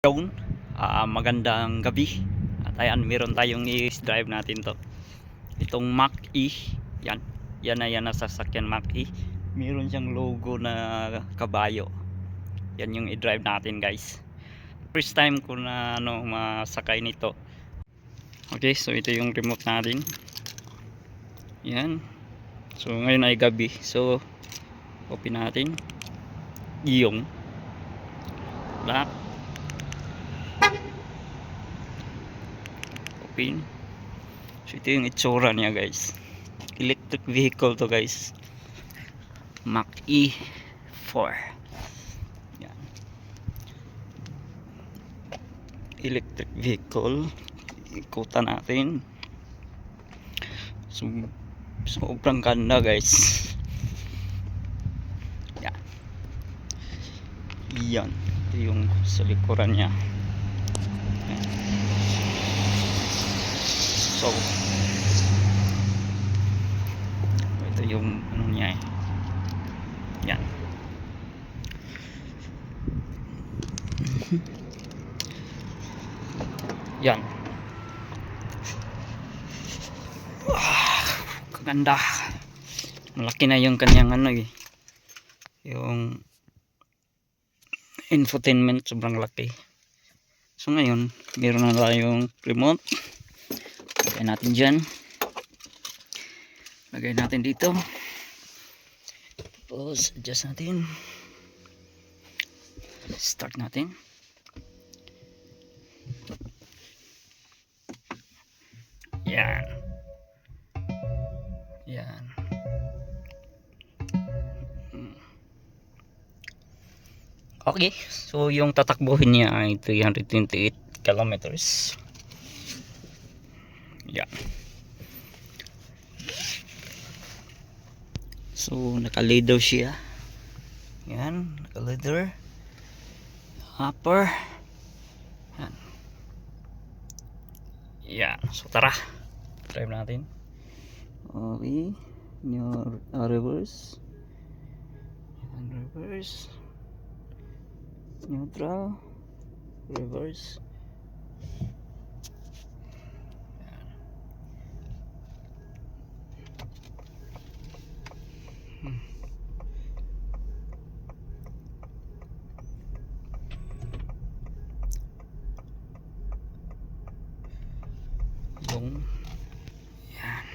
Yun, magandang gabi. At ayan, meron tayong i-drive natin to. Itong Mach-E. Yan. Yan na sasakyan Mach-E. Meron siyang logo na kabayo. Yan yung i-drive natin, guys. First time ko na masakay nito. Okay, so ito yung remote natin. Yan. So ngayon ay gabi. So open natin. Yung lock. Open. So ito yung itsura niya, guys. Electric vehicle to, guys. Mach-E 4. Yan. Electric vehicle. Ikutan natin. So, sobrang ganda, guys. Yan. Yan. Ito yung sa likuran niya. Yan. So ito yung ano niya eh. Yan. Yan. Kaganda. Malaki na yung kanyang ano eh. Yung infotainment, sobrang laki. So ngayon, meron na tayong remote. Lagay natin dyan. Lagay natin dito. Tapos adjust natin. Start natin. Yan. Yan. Okay, so yung tatakbuhin niya ay 328 kilometers. Yan. So naka-leather siya. Yan, naka-leather. Upper. Yan. Yan. So tara. Drive natin. Okay. New reverse. Yan, reverse. Neutral. Reverse. Yung yan.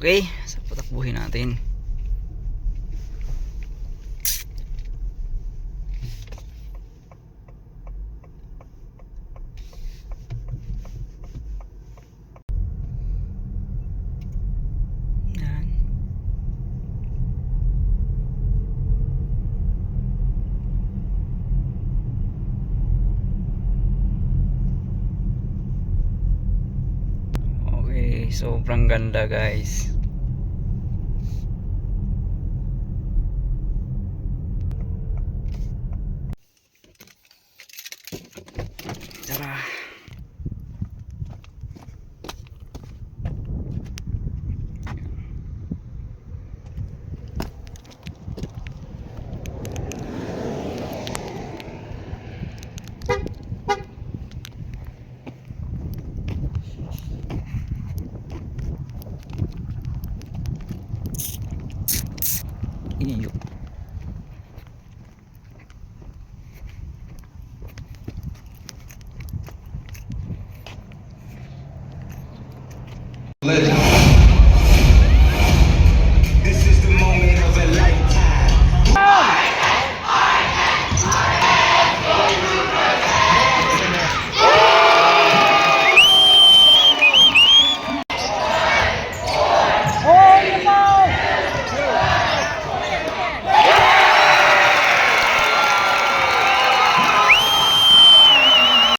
Okay, so patakbuhin natin. Yan. Okay, sobrang ganda, guys. Tara. Iyo.